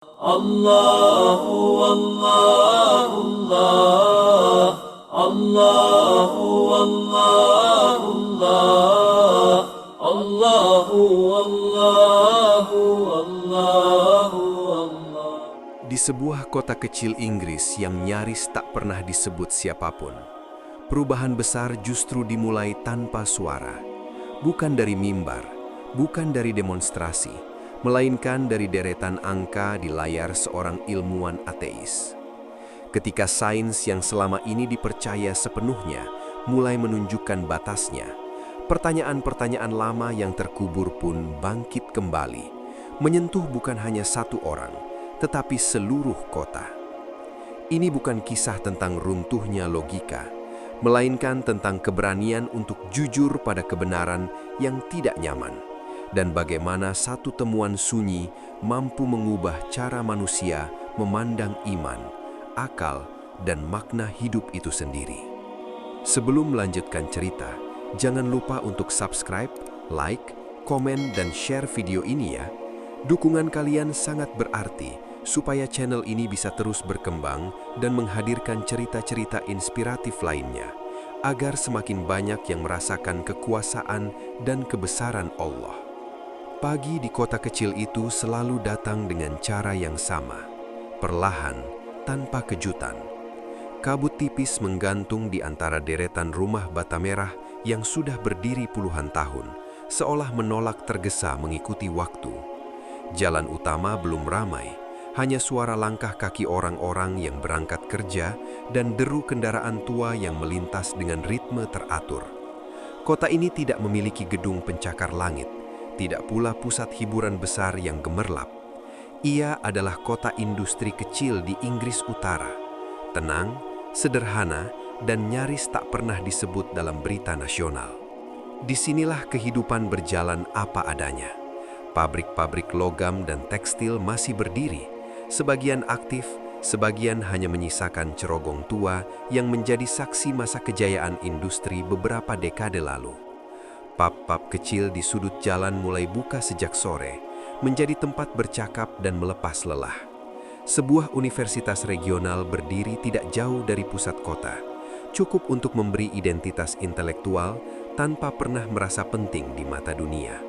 Allahu Allah Allah Allahu Allah Allah Allahu Allahu Allahu Allah. Di sebuah kota kecil Inggris yang nyaris tak pernah disebut siapapun, perubahan besar justru dimulai tanpa suara. Bukan dari mimbar, bukan dari demonstrasi, melainkan dari deretan angka di layar seorang ilmuwan ateis. Ketika sains yang selama ini dipercaya sepenuhnya mulai menunjukkan batasnya, pertanyaan-pertanyaan lama yang terkubur pun bangkit kembali, menyentuh bukan hanya satu orang, tetapi seluruh kota. Ini bukan kisah tentang runtuhnya logika, melainkan tentang keberanian untuk jujur pada kebenaran yang tidak nyaman, dan bagaimana satu temuan sunyi mampu mengubah cara manusia memandang iman, akal, dan makna hidup itu sendiri. Sebelum melanjutkan cerita, jangan lupa untuk subscribe, like, komen, dan share video ini ya. Dukungan kalian sangat berarti supaya channel ini bisa terus berkembang dan menghadirkan cerita-cerita inspiratif lainnya, agar semakin banyak yang merasakan kekuasaan dan kebesaran Allah. Pagi di kota kecil itu selalu datang dengan cara yang sama, perlahan, tanpa kejutan. Kabut tipis menggantung di antara deretan rumah bata merah yang sudah berdiri puluhan tahun, seolah menolak tergesa mengikuti waktu. Jalan utama belum ramai, hanya suara langkah kaki orang-orang yang berangkat kerja dan deru kendaraan tua yang melintas dengan ritme teratur. Kota ini tidak memiliki gedung pencakar langit, tidak pula pusat hiburan besar yang gemerlap. Ia adalah kota industri kecil di Inggris Utara, tenang, sederhana, dan nyaris tak pernah disebut dalam berita nasional. Disinilah kehidupan berjalan apa adanya. Pabrik-pabrik logam dan tekstil masih berdiri, sebagian aktif, sebagian hanya menyisakan cerogong tua yang menjadi saksi masa kejayaan industri beberapa dekade lalu. Pub-pub kecil di sudut jalan mulai buka sejak sore, menjadi tempat bercakap dan melepas lelah. Sebuah universitas regional berdiri tidak jauh dari pusat kota, cukup untuk memberi identitas intelektual tanpa pernah merasa penting di mata dunia.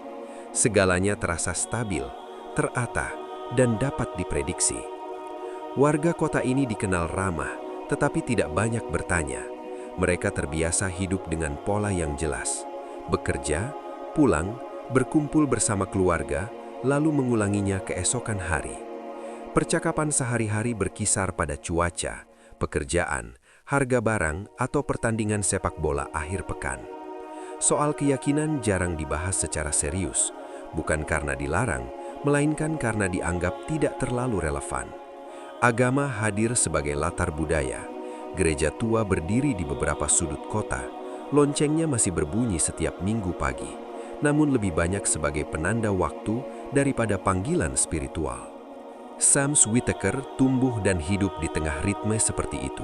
Segalanya terasa stabil, terata, dan dapat diprediksi. Warga kota ini dikenal ramah, tetapi tidak banyak bertanya. Mereka terbiasa hidup dengan pola yang jelas. Bekerja, pulang, berkumpul bersama keluarga, lalu mengulanginya keesokan hari. Percakapan sehari-hari berkisar pada cuaca, pekerjaan, harga barang, atau pertandingan sepak bola akhir pekan. Soal keyakinan jarang dibahas secara serius, bukan karena dilarang, melainkan karena dianggap tidak terlalu relevan. Agama hadir sebagai latar budaya. Gereja tua berdiri di beberapa sudut kota. Loncengnya masih berbunyi setiap minggu pagi, namun lebih banyak sebagai penanda waktu daripada panggilan spiritual. Sam Whittaker tumbuh dan hidup di tengah ritme seperti itu.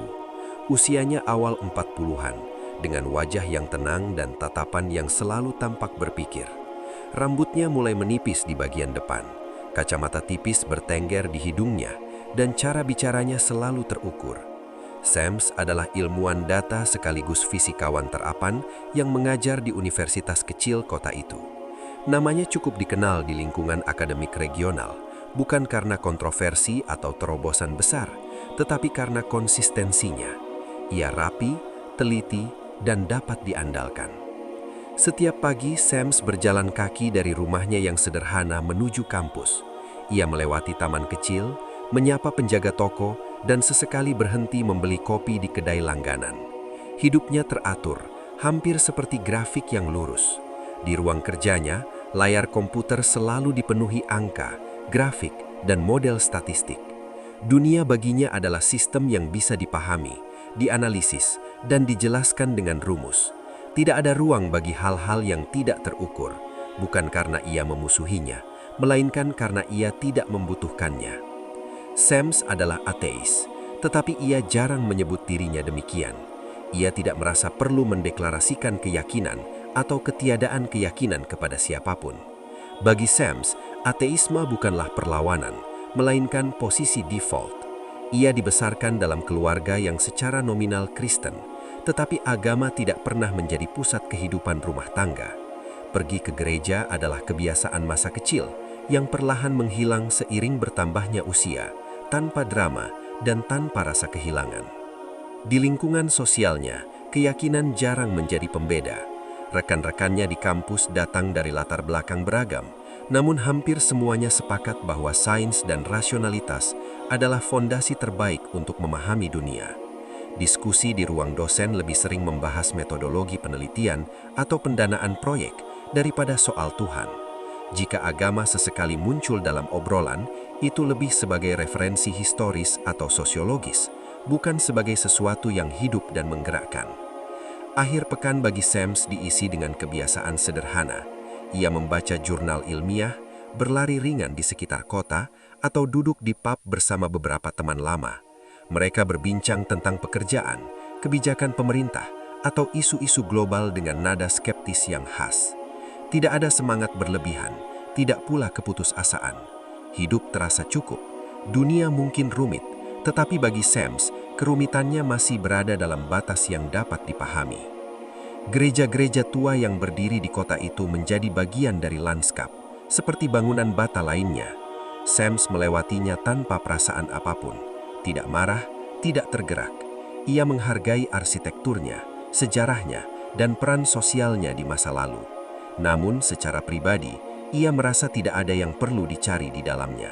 Usianya awal 40-an, dengan wajah yang tenang dan tatapan yang selalu tampak berpikir. Rambutnya mulai menipis di bagian depan, kacamata tipis bertengger di hidungnya, dan cara bicaranya selalu terukur. Sams adalah ilmuwan data sekaligus fisikawan terapan yang mengajar di universitas kecil kota itu. Namanya cukup dikenal di lingkungan akademik regional, bukan karena kontroversi atau terobosan besar, tetapi karena konsistensinya. Ia rapi, teliti, dan dapat diandalkan. Setiap pagi, Sams berjalan kaki dari rumahnya yang sederhana menuju kampus. Ia melewati taman kecil, menyapa penjaga toko, dan sesekali berhenti membeli kopi di kedai langganan. Hidupnya teratur, hampir seperti grafik yang lurus. Di ruang kerjanya, layar komputer selalu dipenuhi angka, grafik, dan model statistik. Dunia baginya adalah sistem yang bisa dipahami, dianalisis, dan dijelaskan dengan rumus. Tidak ada ruang bagi hal-hal yang tidak terukur, bukan karena ia memusuhinya, melainkan karena ia tidak membutuhkannya. Sams adalah ateis, tetapi ia jarang menyebut dirinya demikian. Ia tidak merasa perlu mendeklarasikan keyakinan atau ketiadaan keyakinan kepada siapapun. Bagi Sams, ateisme bukanlah perlawanan, melainkan posisi default. Ia dibesarkan dalam keluarga yang secara nominal Kristen, tetapi agama tidak pernah menjadi pusat kehidupan rumah tangga. Pergi ke gereja adalah kebiasaan masa kecil yang perlahan menghilang seiring bertambahnya usia, tanpa drama dan tanpa rasa kehilangan. Di lingkungan sosialnya, keyakinan jarang menjadi pembeda. Rekan-rekannya di kampus datang dari latar belakang beragam, namun hampir semuanya sepakat bahwa sains dan rasionalitas adalah fondasi terbaik untuk memahami dunia. Diskusi di ruang dosen lebih sering membahas metodologi penelitian atau pendanaan proyek daripada soal Tuhan. Jika agama sesekali muncul dalam obrolan, itu lebih sebagai referensi historis atau sosiologis, bukan sebagai sesuatu yang hidup dan menggerakkan. Akhir pekan bagi Sams diisi dengan kebiasaan sederhana. Ia membaca jurnal ilmiah, berlari ringan di sekitar kota, atau duduk di pub bersama beberapa teman lama. Mereka berbincang tentang pekerjaan, kebijakan pemerintah, atau isu-isu global dengan nada skeptis yang khas. Tidak ada semangat berlebihan, tidak pula keputusasaan. Hidup terasa cukup. Dunia mungkin rumit, tetapi bagi Sams, kerumitannya masih berada dalam batas yang dapat dipahami. Gereja-gereja tua yang berdiri di kota itu menjadi bagian dari lanskap, seperti bangunan bata lainnya. Sams melewatinya tanpa perasaan apapun, tidak marah, tidak tergerak. Ia menghargai arsitekturnya, sejarahnya, dan peran sosialnya di masa lalu. Namun secara pribadi, ia merasa tidak ada yang perlu dicari di dalamnya.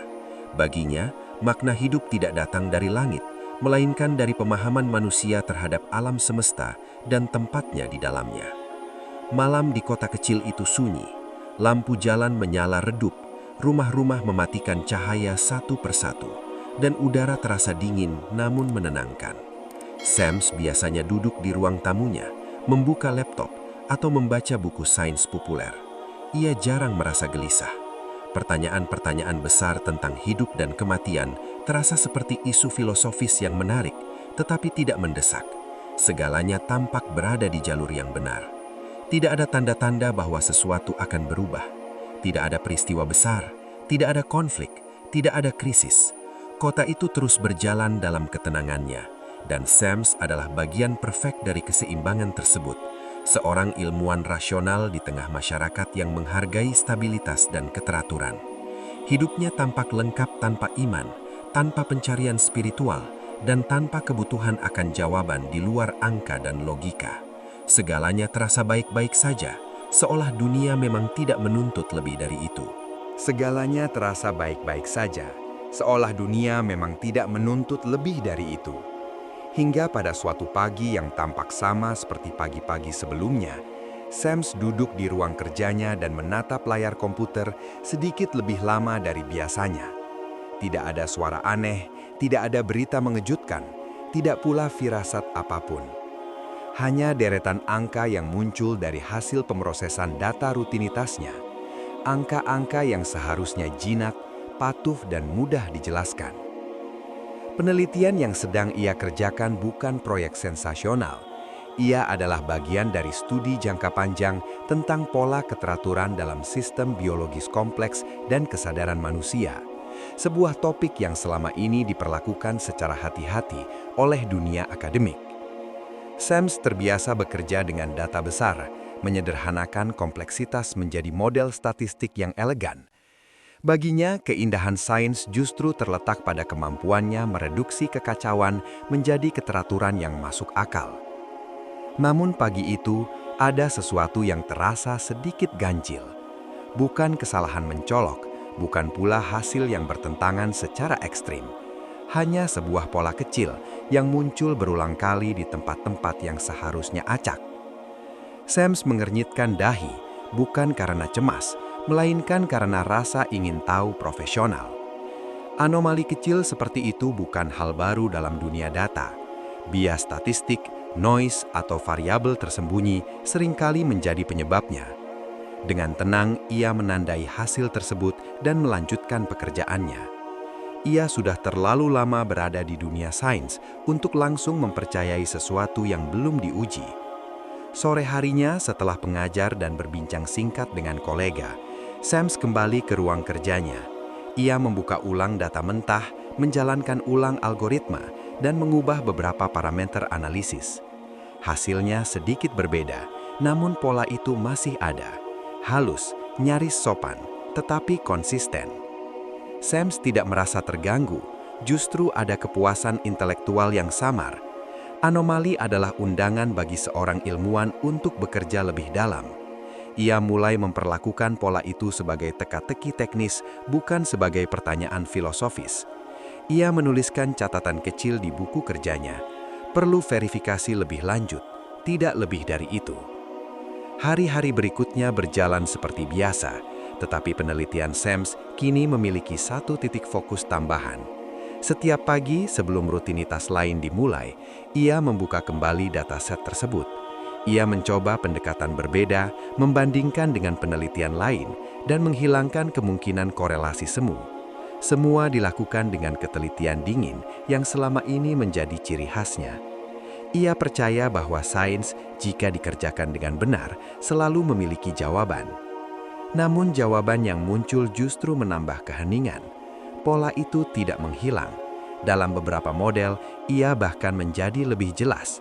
Baginya, makna hidup tidak datang dari langit, melainkan dari pemahaman manusia terhadap alam semesta dan tempatnya di dalamnya. Malam di kota kecil itu sunyi, lampu jalan menyala redup, rumah-rumah mematikan cahaya satu persatu, dan udara terasa dingin namun menenangkan. Sams biasanya duduk di ruang tamunya, membuka laptop, atau membaca buku sains populer. Ia jarang merasa gelisah. Pertanyaan-pertanyaan besar tentang hidup dan kematian terasa seperti isu filosofis yang menarik, tetapi tidak mendesak. Segalanya tampak berada di jalur yang benar. Tidak ada tanda-tanda bahwa sesuatu akan berubah. Tidak ada peristiwa besar, tidak ada konflik, tidak ada krisis. Kota itu terus berjalan dalam ketenangannya, dan Sams adalah bagian perfect dari keseimbangan tersebut. Seorang ilmuwan rasional di tengah masyarakat yang menghargai stabilitas dan keteraturan. Hidupnya tampak lengkap tanpa iman, tanpa pencarian spiritual, dan tanpa kebutuhan akan jawaban di luar angka dan logika. Segalanya terasa baik-baik saja, seolah dunia memang tidak menuntut lebih dari itu. Segalanya terasa baik-baik saja, seolah dunia memang tidak menuntut lebih dari itu. Hingga pada suatu pagi yang tampak sama seperti pagi-pagi sebelumnya, Sams duduk di ruang kerjanya dan menatap layar komputer sedikit lebih lama dari biasanya. Tidak ada suara aneh, tidak ada berita mengejutkan, tidak pula firasat apapun. Hanya deretan angka yang muncul dari hasil pemrosesan data rutinitasnya. Angka-angka yang seharusnya jinak, patuh, dan mudah dijelaskan. Penelitian yang sedang ia kerjakan bukan proyek sensasional. Ia adalah bagian dari studi jangka panjang tentang pola keteraturan dalam sistem biologis kompleks dan kesadaran manusia. Sebuah topik yang selama ini diperlakukan secara hati-hati oleh dunia akademik. Sams terbiasa bekerja dengan data besar, menyederhanakan kompleksitas menjadi model statistik yang elegan. Baginya, keindahan sains justru terletak pada kemampuannya mereduksi kekacauan menjadi keteraturan yang masuk akal. Namun pagi itu, ada sesuatu yang terasa sedikit ganjil. Bukan kesalahan mencolok, bukan pula hasil yang bertentangan secara ekstrim. Hanya sebuah pola kecil yang muncul berulang kali di tempat-tempat yang seharusnya acak. Sams mengernyitkan dahi, bukan karena cemas, melainkan karena rasa ingin tahu profesional. Anomali kecil seperti itu bukan hal baru dalam dunia data. Bias statistik, noise, atau variabel tersembunyi seringkali menjadi penyebabnya. Dengan tenang, ia menandai hasil tersebut dan melanjutkan pekerjaannya. Ia sudah terlalu lama berada di dunia sains untuk langsung mempercayai sesuatu yang belum diuji. Sore harinya, setelah pengajar dan berbincang singkat dengan kolega, Sams kembali ke ruang kerjanya. Ia membuka ulang data mentah, menjalankan ulang algoritma, dan mengubah beberapa parameter analisis. Hasilnya sedikit berbeda, namun pola itu masih ada. Halus, nyaris sopan, tetapi konsisten. Sams tidak merasa terganggu, justru ada kepuasan intelektual yang samar. Anomali adalah undangan bagi seorang ilmuwan untuk bekerja lebih dalam. Ia mulai memperlakukan pola itu sebagai teka-teki teknis, bukan sebagai pertanyaan filosofis. Ia menuliskan catatan kecil di buku kerjanya. Perlu verifikasi lebih lanjut, tidak lebih dari itu. Hari-hari berikutnya berjalan seperti biasa, tetapi penelitian Sams kini memiliki satu titik fokus tambahan. Setiap pagi sebelum rutinitas lain dimulai, ia membuka kembali dataset tersebut. Ia mencoba pendekatan berbeda, membandingkan dengan penelitian lain, dan menghilangkan kemungkinan korelasi semu. Semua dilakukan dengan ketelitian dingin yang selama ini menjadi ciri khasnya. Ia percaya bahwa sains, jika dikerjakan dengan benar, selalu memiliki jawaban. Namun jawaban yang muncul justru menambah keheningan. Pola itu tidak menghilang. Dalam beberapa model, ia bahkan menjadi lebih jelas.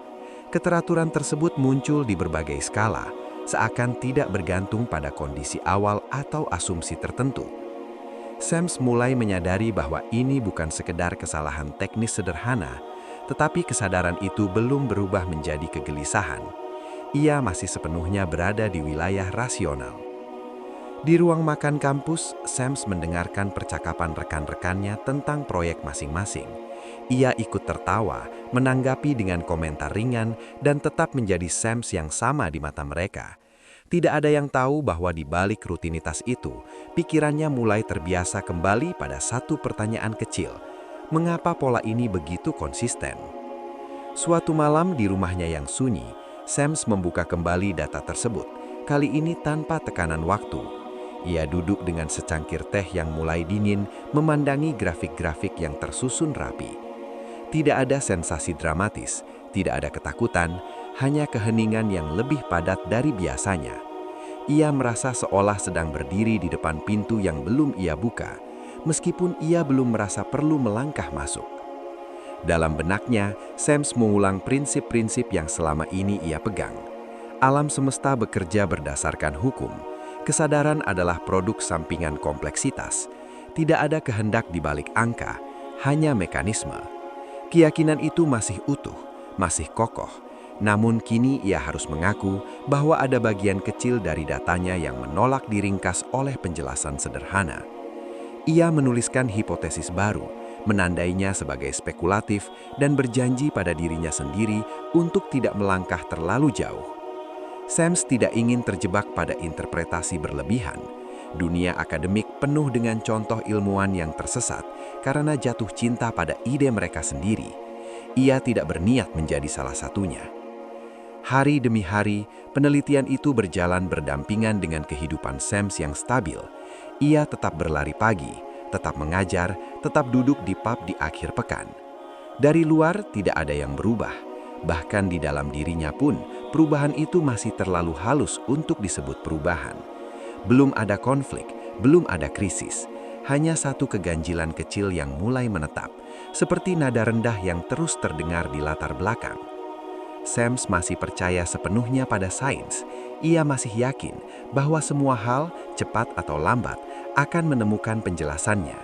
Keteraturan tersebut muncul di berbagai skala, seakan tidak bergantung pada kondisi awal atau asumsi tertentu. Sams mulai menyadari bahwa ini bukan sekedar kesalahan teknis sederhana, tetapi kesadaran itu belum berubah menjadi kegelisahan. Ia masih sepenuhnya berada di wilayah rasional. Di ruang makan kampus, Sams mendengarkan percakapan rekan-rekannya tentang proyek masing-masing. Ia ikut tertawa, menanggapi dengan komentar ringan, dan tetap menjadi Sams yang sama di mata mereka. Tidak ada yang tahu bahwa di balik rutinitas itu, pikirannya mulai terbiasa kembali pada satu pertanyaan kecil. Mengapa pola ini begitu konsisten? Suatu malam di rumahnya yang sunyi, Sams membuka kembali data tersebut, kali ini tanpa tekanan waktu. Ia duduk dengan secangkir teh yang mulai dingin, memandangi grafik-grafik yang tersusun rapi. Tidak ada sensasi dramatis, tidak ada ketakutan, hanya keheningan yang lebih padat dari biasanya. Ia merasa seolah sedang berdiri di depan pintu yang belum ia buka, meskipun ia belum merasa perlu melangkah masuk. Dalam benaknya, Sams mengulang prinsip-prinsip yang selama ini ia pegang. Alam semesta bekerja berdasarkan hukum. Kesadaran adalah produk sampingan kompleksitas. Tidak ada kehendak di balik angka, hanya mekanisme. Keyakinan itu masih utuh, masih kokoh. Namun kini ia harus mengaku bahwa ada bagian kecil dari datanya yang menolak diringkas oleh penjelasan sederhana. Ia menuliskan hipotesis baru, menandainya sebagai spekulatif, dan berjanji pada dirinya sendiri untuk tidak melangkah terlalu jauh. Sams tidak ingin terjebak pada interpretasi berlebihan. Dunia akademik penuh dengan contoh ilmuwan yang tersesat karena jatuh cinta pada ide mereka sendiri. Ia tidak berniat menjadi salah satunya. Hari demi hari, penelitian itu berjalan berdampingan dengan kehidupan Sams yang stabil. Ia tetap berlari pagi, tetap mengajar, tetap duduk di pub di akhir pekan. Dari luar tidak ada yang berubah. Bahkan di dalam dirinya pun, perubahan itu masih terlalu halus untuk disebut perubahan. Belum ada konflik, belum ada krisis. Hanya satu keganjilan kecil yang mulai menetap, seperti nada rendah yang terus terdengar di latar belakang. Sams masih percaya sepenuhnya pada sains. Ia masih yakin bahwa semua hal, cepat atau lambat, akan menemukan penjelasannya.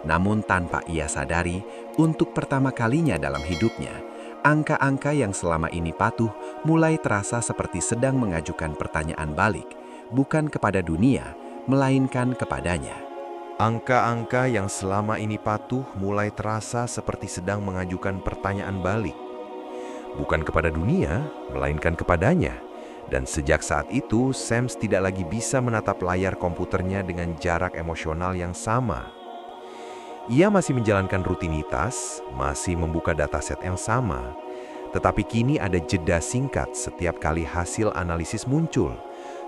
Namun tanpa ia sadari, untuk pertama kalinya dalam hidupnya, angka-angka yang selama ini patuh mulai terasa seperti sedang mengajukan pertanyaan balik, bukan kepada dunia, melainkan kepadanya. Angka-angka yang selama ini patuh mulai terasa seperti sedang mengajukan pertanyaan balik. Bukan kepada dunia, melainkan kepadanya. Dan sejak saat itu, Sams tidak lagi bisa menatap layar komputernya dengan jarak emosional yang sama. Ia masih menjalankan rutinitas, masih membuka dataset yang sama. Tetapi kini ada jeda singkat setiap kali hasil analisis muncul.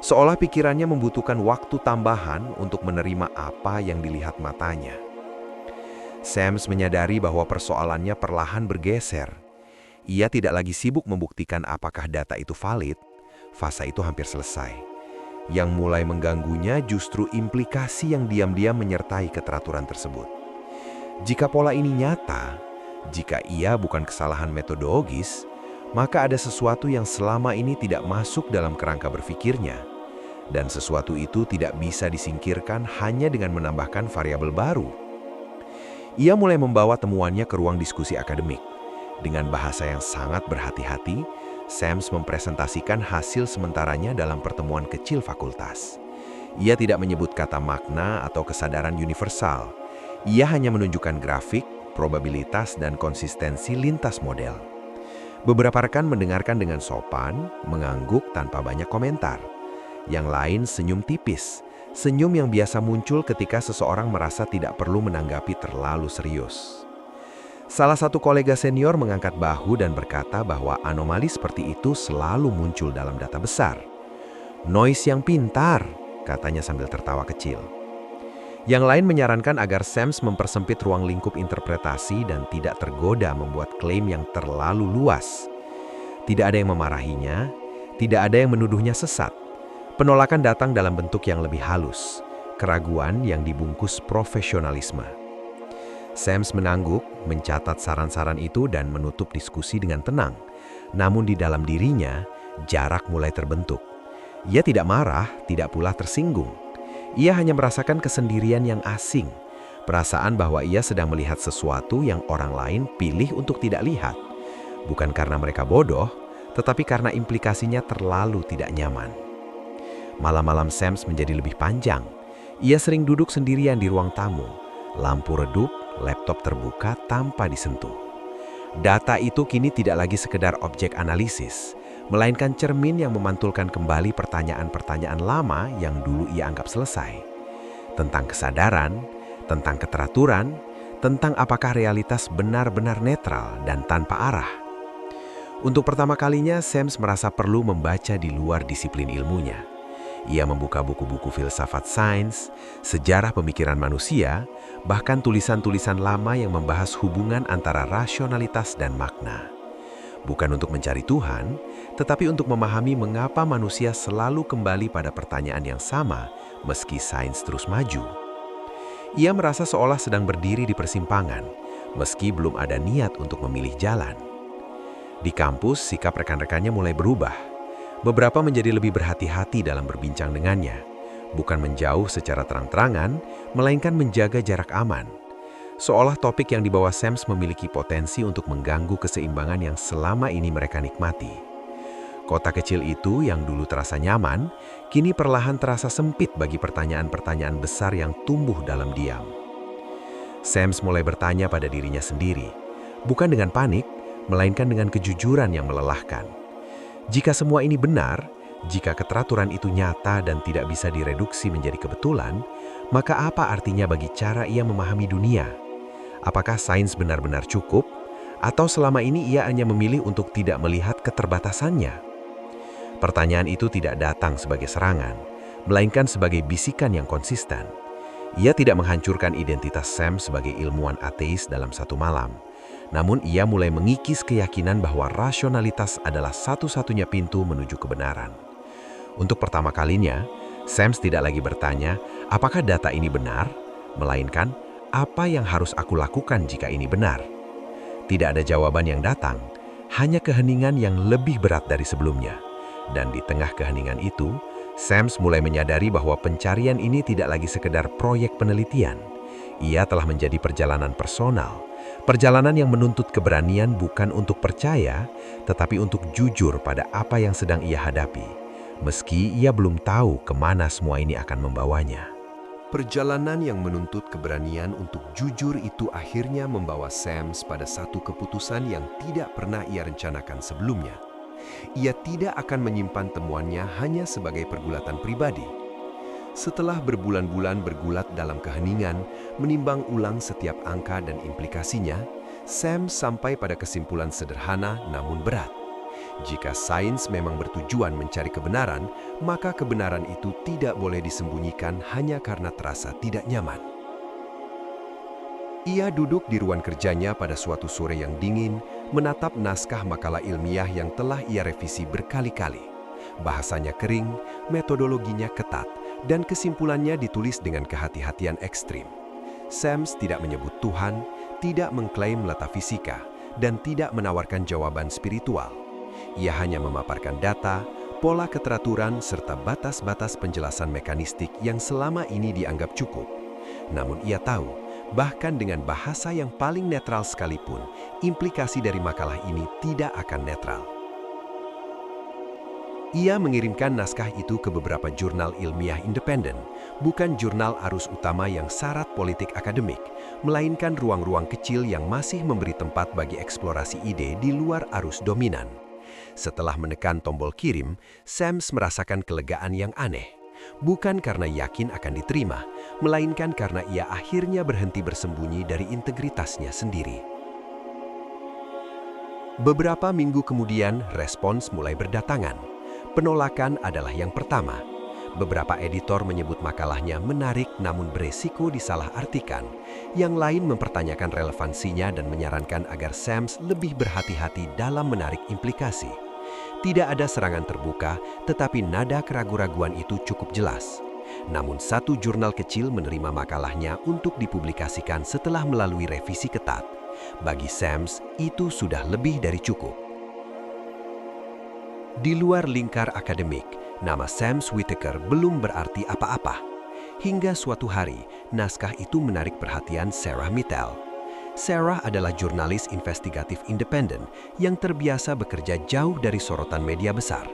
Seolah pikirannya membutuhkan waktu tambahan untuk menerima apa yang dilihat matanya. Sams menyadari bahwa persoalannya perlahan bergeser. Ia tidak lagi sibuk membuktikan apakah data itu valid. Fase itu hampir selesai. Yang mulai mengganggunya justru implikasi yang diam-diam menyertai keteraturan tersebut. Jika pola ini nyata, jika ia bukan kesalahan metodologis, maka ada sesuatu yang selama ini tidak masuk dalam kerangka berpikirnya. Dan sesuatu itu tidak bisa disingkirkan hanya dengan menambahkan variabel baru. Ia mulai membawa temuannya ke ruang diskusi akademik. Dengan bahasa yang sangat berhati-hati, Sams mempresentasikan hasil sementaranya dalam pertemuan kecil fakultas. Ia tidak menyebut kata makna atau kesadaran universal. Ia hanya menunjukkan grafik, probabilitas, dan konsistensi lintas model. Beberapa rekan mendengarkan dengan sopan, mengangguk tanpa banyak komentar. Yang lain senyum tipis, senyum yang biasa muncul ketika seseorang merasa tidak perlu menanggapi terlalu serius. Salah satu kolega senior mengangkat bahu dan berkata bahwa anomali seperti itu selalu muncul dalam data besar. Noise yang pintar, katanya sambil tertawa kecil. Yang lain menyarankan agar Sams mempersempit ruang lingkup interpretasi dan tidak tergoda membuat klaim yang terlalu luas. Tidak ada yang memarahinya, tidak ada yang menuduhnya sesat. Penolakan datang dalam bentuk yang lebih halus, keraguan yang dibungkus profesionalisme. Sams mengangguk, mencatat saran-saran itu dan menutup diskusi dengan tenang. Namun di dalam dirinya, jarak mulai terbentuk. Ia tidak marah, tidak pula tersinggung. Ia hanya merasakan kesendirian yang asing, perasaan bahwa ia sedang melihat sesuatu yang orang lain pilih untuk tidak lihat. Bukan karena mereka bodoh, tetapi karena implikasinya terlalu tidak nyaman. Malam-malam Sams menjadi lebih panjang. Ia sering duduk sendirian di ruang tamu. Lampu redup, laptop terbuka tanpa disentuh. Data itu kini tidak lagi sekedar objek analisis, melainkan cermin yang memantulkan kembali pertanyaan-pertanyaan lama yang dulu ia anggap selesai. Tentang kesadaran, tentang keteraturan, tentang apakah realitas benar-benar netral dan tanpa arah. Untuk pertama kalinya, Sams merasa perlu membaca di luar disiplin ilmunya. Ia membuka buku-buku filsafat sains, sejarah pemikiran manusia, bahkan tulisan-tulisan lama yang membahas hubungan antara rasionalitas dan makna. Bukan untuk mencari Tuhan, tetapi untuk memahami mengapa manusia selalu kembali pada pertanyaan yang sama meski sains terus maju. Ia merasa seolah sedang berdiri di persimpangan, meski belum ada niat untuk memilih jalan. Di kampus, sikap rekan-rekannya mulai berubah. Beberapa menjadi lebih berhati-hati dalam berbincang dengannya, bukan menjauh secara terang-terangan, melainkan menjaga jarak aman. Seolah topik yang dibawa Sams memiliki potensi untuk mengganggu keseimbangan yang selama ini mereka nikmati. Kota kecil itu yang dulu terasa nyaman, kini perlahan terasa sempit bagi pertanyaan-pertanyaan besar yang tumbuh dalam diam. Sams mulai bertanya pada dirinya sendiri, bukan dengan panik, melainkan dengan kejujuran yang melelahkan. Jika semua ini benar, jika keteraturan itu nyata dan tidak bisa direduksi menjadi kebetulan, maka apa artinya bagi cara ia memahami dunia? Apakah sains benar-benar cukup? Atau selama ini ia hanya memilih untuk tidak melihat keterbatasannya? Pertanyaan itu tidak datang sebagai serangan, melainkan sebagai bisikan yang konsisten. Ia tidak menghancurkan identitas Sam sebagai ilmuwan ateis dalam satu malam. Namun ia mulai mengikis keyakinan bahwa rasionalitas adalah satu-satunya pintu menuju kebenaran. Untuk pertama kalinya, Sams tidak lagi bertanya, apakah data ini benar? Melainkan, apa yang harus aku lakukan jika ini benar? Tidak ada jawaban yang datang, hanya keheningan yang lebih berat dari sebelumnya. Dan di tengah keheningan itu, Sams mulai menyadari bahwa pencarian ini tidak lagi sekedar proyek penelitian. Ia telah menjadi perjalanan personal. Perjalanan yang menuntut keberanian bukan untuk percaya, tetapi untuk jujur pada apa yang sedang ia hadapi. Meski ia belum tahu kemana semua ini akan membawanya. Perjalanan yang menuntut keberanian untuk jujur itu akhirnya membawa Sams pada satu keputusan yang tidak pernah ia rencanakan sebelumnya. Ia tidak akan menyimpan temuannya hanya sebagai pergulatan pribadi. Setelah berbulan-bulan bergulat dalam keheningan, menimbang ulang setiap angka dan implikasinya, Sams sampai pada kesimpulan sederhana namun berat. Jika sains memang bertujuan mencari kebenaran, maka kebenaran itu tidak boleh disembunyikan hanya karena terasa tidak nyaman. Ia duduk di ruang kerjanya pada suatu sore yang dingin, menatap naskah makalah ilmiah yang telah ia revisi berkali-kali. Bahasanya kering, metodologinya ketat, dan kesimpulannya ditulis dengan kehati-hatian ekstrim. Sams tidak menyebut Tuhan, tidak mengklaim metafisika, dan tidak menawarkan jawaban spiritual. Ia hanya memaparkan data, pola keteraturan, serta batas-batas penjelasan mekanistik yang selama ini dianggap cukup. Namun ia tahu, bahkan dengan bahasa yang paling netral sekalipun, implikasi dari makalah ini tidak akan netral. Ia mengirimkan naskah itu ke beberapa jurnal ilmiah independen, bukan jurnal arus utama yang syarat politik akademik, melainkan ruang-ruang kecil yang masih memberi tempat bagi eksplorasi ide di luar arus dominan. Setelah menekan tombol kirim, Sams merasakan kelegaan yang aneh. Bukan karena yakin akan diterima, melainkan karena ia akhirnya berhenti bersembunyi dari integritasnya sendiri. Beberapa minggu kemudian, respons mulai berdatangan. Penolakan adalah yang pertama. Beberapa editor menyebut makalahnya menarik namun beresiko disalahartikan. Yang lain mempertanyakan relevansinya dan menyarankan agar Sams lebih berhati-hati dalam menarik implikasi. Tidak ada serangan terbuka, tetapi nada keraguan-raguan itu cukup jelas. Namun satu jurnal kecil menerima makalahnya untuk dipublikasikan setelah melalui revisi ketat. Bagi Sams, itu sudah lebih dari cukup. Di luar lingkar akademik, nama Sams Whittaker belum berarti apa-apa. Hingga suatu hari, naskah itu menarik perhatian Sarah Mittel. Sarah adalah jurnalis investigatif independen yang terbiasa bekerja jauh dari sorotan media besar.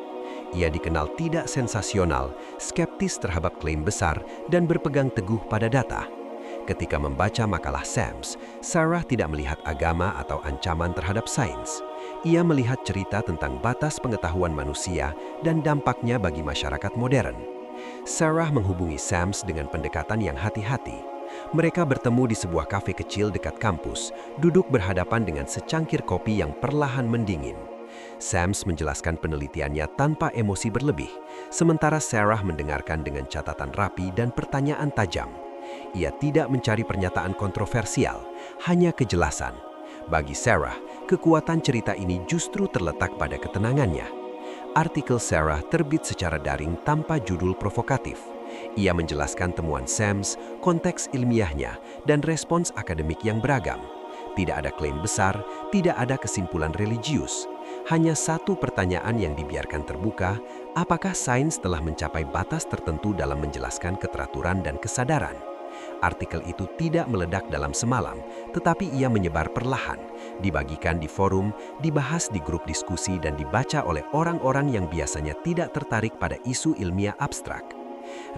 Ia dikenal tidak sensasional, skeptis terhadap klaim besar, dan berpegang teguh pada data. Ketika membaca makalah Sams, Sarah tidak melihat agama atau ancaman terhadap sains. Ia melihat cerita tentang batas pengetahuan manusia dan dampaknya bagi masyarakat modern. Sarah menghubungi Sams dengan pendekatan yang hati-hati. Mereka bertemu di sebuah kafe kecil dekat kampus, duduk berhadapan dengan secangkir kopi yang perlahan mendingin. Sams menjelaskan penelitiannya tanpa emosi berlebih, sementara Sarah mendengarkan dengan catatan rapi dan pertanyaan tajam. Ia tidak mencari pernyataan kontroversial, hanya kejelasan. Bagi Sarah, kekuatan cerita ini justru terletak pada ketenangannya. Artikel Sarah terbit secara daring tanpa judul provokatif. Ia menjelaskan temuan Sams, konteks ilmiahnya, dan respons akademik yang beragam. Tidak ada klaim besar, tidak ada kesimpulan religius. Hanya satu pertanyaan yang dibiarkan terbuka, apakah sains telah mencapai batas tertentu dalam menjelaskan keteraturan dan kesadaran? Artikel itu tidak meledak dalam semalam, tetapi ia menyebar perlahan, dibagikan di forum, dibahas di grup diskusi, dan dibaca oleh orang-orang yang biasanya tidak tertarik pada isu ilmiah abstrak.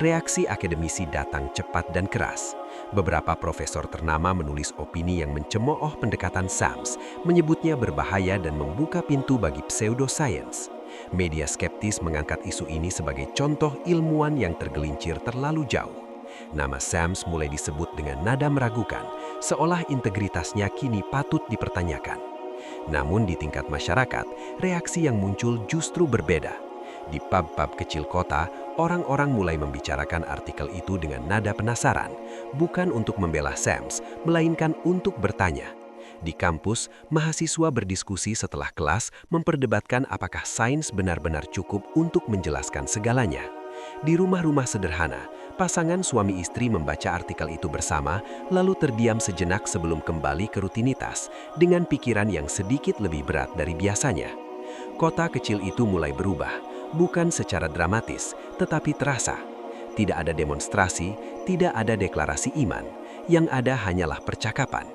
Reaksi akademisi datang cepat dan keras. Beberapa profesor ternama menulis opini yang mencemooh pendekatan Sams, menyebutnya berbahaya dan membuka pintu bagi pseudoscience. Media skeptis mengangkat isu ini sebagai contoh ilmuwan yang tergelincir terlalu jauh. Nama Sams mulai disebut dengan nada meragukan, seolah integritasnya kini patut dipertanyakan. Namun di tingkat masyarakat, reaksi yang muncul justru berbeda. Di pub-pub kecil kota, orang-orang mulai membicarakan artikel itu dengan nada penasaran, bukan untuk membela Sams, melainkan untuk bertanya. Di kampus, mahasiswa berdiskusi setelah kelas memperdebatkan apakah sains benar-benar cukup untuk menjelaskan segalanya. Di rumah-rumah sederhana, pasangan suami istri membaca artikel itu bersama, lalu terdiam sejenak sebelum kembali ke rutinitas, dengan pikiran yang sedikit lebih berat dari biasanya. Kota kecil itu mulai berubah, bukan secara dramatis, tetapi terasa. Tidak ada demonstrasi, tidak ada deklarasi iman, yang ada hanyalah percakapan.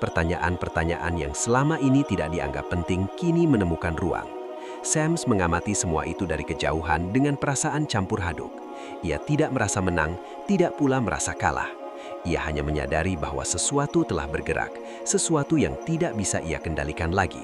Pertanyaan-pertanyaan yang selama ini tidak dianggap penting kini menemukan ruang. Sams mengamati semua itu dari kejauhan dengan perasaan campur aduk. Ia tidak merasa menang, tidak pula merasa kalah. Ia hanya menyadari bahwa sesuatu telah bergerak, sesuatu yang tidak bisa ia kendalikan lagi.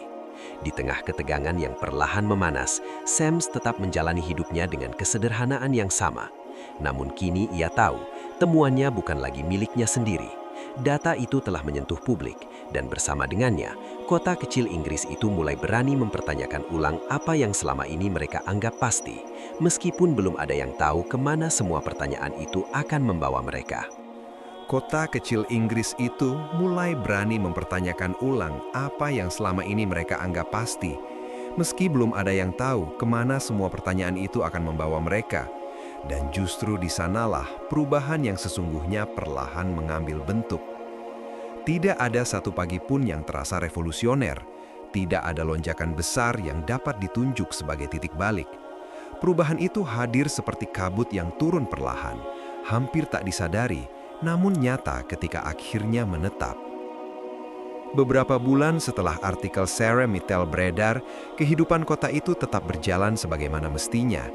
Di tengah ketegangan yang perlahan memanas, Sams tetap menjalani hidupnya dengan kesederhanaan yang sama. Namun kini ia tahu, temuannya bukan lagi miliknya sendiri. Data itu telah menyentuh publik, dan bersama dengannya, kota kecil Inggris itu mulai berani mempertanyakan ulang apa yang selama ini mereka anggap pasti, meskipun belum ada yang tahu kemana semua pertanyaan itu akan membawa mereka. Kota kecil Inggris itu mulai berani mempertanyakan ulang apa yang selama ini mereka anggap pasti, meski belum ada yang tahu kemana semua pertanyaan itu akan membawa mereka. Dan justru di sanalah perubahan yang sesungguhnya perlahan mengambil bentuk. Tidak ada satu pagi pun yang terasa revolusioner. Tidak ada lonjakan besar yang dapat ditunjuk sebagai titik balik. Perubahan itu hadir seperti kabut yang turun perlahan, hampir tak disadari, namun nyata ketika akhirnya menetap. Beberapa bulan setelah artikel Sarah Mittel beredar, kehidupan kota itu tetap berjalan sebagaimana mestinya.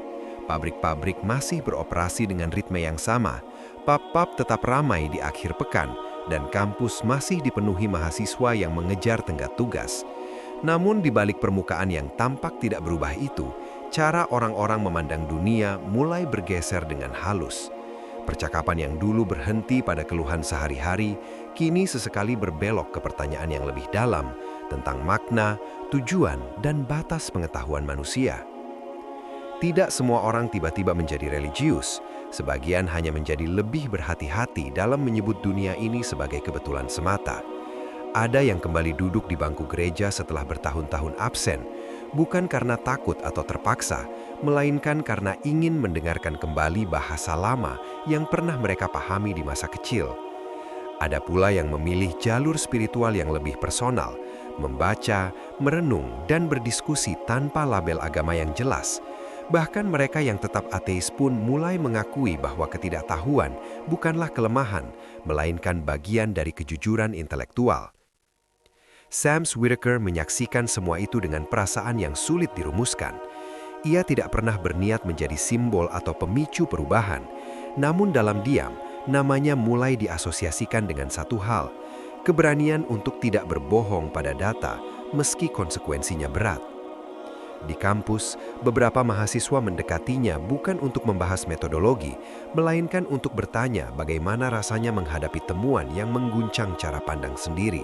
Pabrik-pabrik masih beroperasi dengan ritme yang sama, pub-pub tetap ramai di akhir pekan, dan kampus masih dipenuhi mahasiswa yang mengejar tenggat tugas. Namun di balik permukaan yang tampak tidak berubah itu, cara orang-orang memandang dunia mulai bergeser dengan halus. Percakapan yang dulu berhenti pada keluhan sehari-hari, kini sesekali berbelok ke pertanyaan yang lebih dalam tentang makna, tujuan, dan batas pengetahuan manusia. Tidak semua orang tiba-tiba menjadi religius, sebagian hanya menjadi lebih berhati-hati dalam menyebut dunia ini sebagai kebetulan semata. Ada yang kembali duduk di bangku gereja setelah bertahun-tahun absen, bukan karena takut atau terpaksa, melainkan karena ingin mendengarkan kembali bahasa lama yang pernah mereka pahami di masa kecil. Ada pula yang memilih jalur spiritual yang lebih personal, membaca, merenung, dan berdiskusi tanpa label agama yang jelas. Bahkan mereka yang tetap ateis pun mulai mengakui bahwa ketidaktahuan bukanlah kelemahan, melainkan bagian dari kejujuran intelektual. Sam Whittaker menyaksikan semua itu dengan perasaan yang sulit dirumuskan. Ia tidak pernah berniat menjadi simbol atau pemicu perubahan, namun dalam diam, namanya mulai diasosiasikan dengan satu hal, keberanian untuk tidak berbohong pada data meski konsekuensinya berat. Di kampus, beberapa mahasiswa mendekatinya bukan untuk membahas metodologi, melainkan untuk bertanya bagaimana rasanya menghadapi temuan yang mengguncang cara pandang sendiri.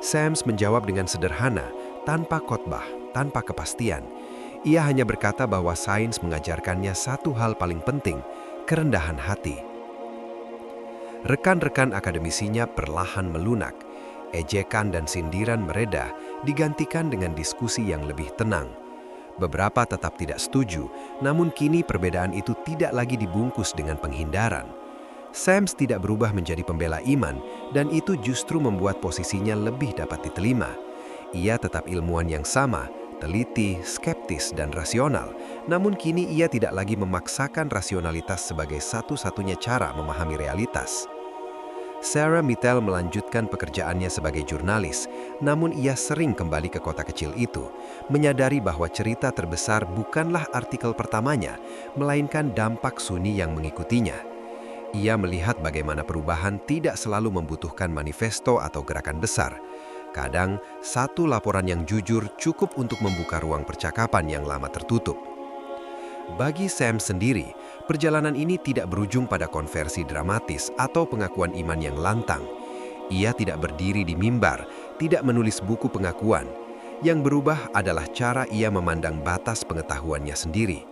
Sams menjawab dengan sederhana, tanpa khotbah, tanpa kepastian. Ia hanya berkata bahwa sains mengajarkannya satu hal paling penting, kerendahan hati. Rekan-rekan akademisinya perlahan melunak. Ejekan dan sindiran mereda digantikan dengan diskusi yang lebih tenang. Beberapa tetap tidak setuju, namun kini perbedaan itu tidak lagi dibungkus dengan penghindaran. Sams tidak berubah menjadi pembela iman, dan itu justru membuat posisinya lebih dapat diterima. Ia tetap ilmuwan yang sama, teliti, skeptis, dan rasional, namun kini ia tidak lagi memaksakan rasionalitas sebagai satu-satunya cara memahami realitas. Sarah Mittel melanjutkan pekerjaannya sebagai jurnalis, namun ia sering kembali ke kota kecil itu, menyadari bahwa cerita terbesar bukanlah artikel pertamanya, melainkan dampak sunyi yang mengikutinya. Ia melihat bagaimana perubahan tidak selalu membutuhkan manifesto atau gerakan besar. Kadang, satu laporan yang jujur cukup untuk membuka ruang percakapan yang lama tertutup. Bagi Sam sendiri, perjalanan ini tidak berujung pada konversi dramatis atau pengakuan iman yang lantang. Ia tidak berdiri di mimbar, tidak menulis buku pengakuan. Yang berubah adalah cara ia memandang batas pengetahuannya sendiri.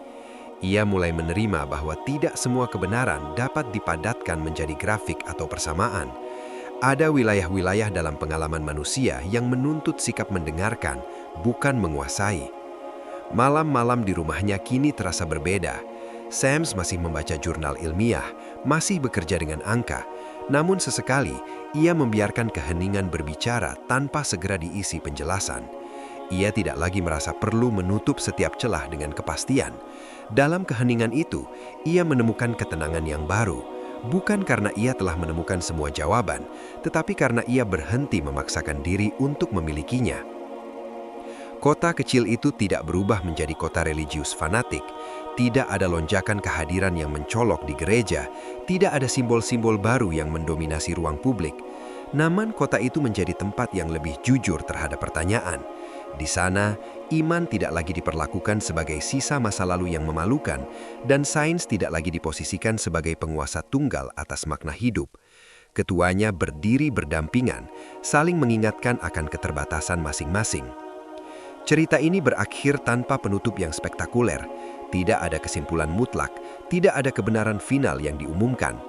Ia mulai menerima bahwa tidak semua kebenaran dapat dipadatkan menjadi grafik atau persamaan. Ada wilayah-wilayah dalam pengalaman manusia yang menuntut sikap mendengarkan, bukan menguasai. Malam-malam di rumahnya kini terasa berbeda. Sams masih membaca jurnal ilmiah, masih bekerja dengan angka, namun sesekali ia membiarkan keheningan berbicara tanpa segera diisi penjelasan. Ia tidak lagi merasa perlu menutup setiap celah dengan kepastian. Dalam keheningan itu, ia menemukan ketenangan yang baru, bukan karena ia telah menemukan semua jawaban, tetapi karena ia berhenti memaksakan diri untuk memilikinya. Kota kecil itu tidak berubah menjadi kota religius fanatik. Tidak ada lonjakan kehadiran yang mencolok di gereja. Tidak ada simbol-simbol baru yang mendominasi ruang publik. Namun kota itu menjadi tempat yang lebih jujur terhadap pertanyaan. Di sana, iman tidak lagi diperlakukan sebagai sisa masa lalu yang memalukan, dan sains tidak lagi diposisikan sebagai penguasa tunggal atas makna hidup. Keduanya berdiri berdampingan, saling mengingatkan akan keterbatasan masing-masing. Cerita ini berakhir tanpa penutup yang spektakuler. Tidak ada kesimpulan mutlak, tidak ada kebenaran final yang diumumkan.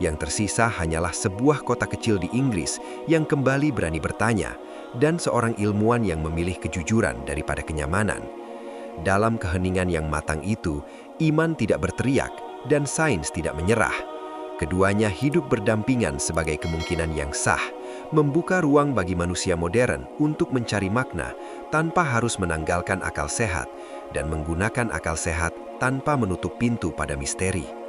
Yang tersisa hanyalah sebuah kota kecil di Inggris yang kembali berani bertanya, dan seorang ilmuwan yang memilih kejujuran daripada kenyamanan. Dalam keheningan yang matang itu, iman tidak berteriak dan sains tidak menyerah. Keduanya hidup berdampingan sebagai kemungkinan yang sah, membuka ruang bagi manusia modern untuk mencari makna tanpa harus menanggalkan akal sehat dan menggunakan akal sehat tanpa menutup pintu pada misteri.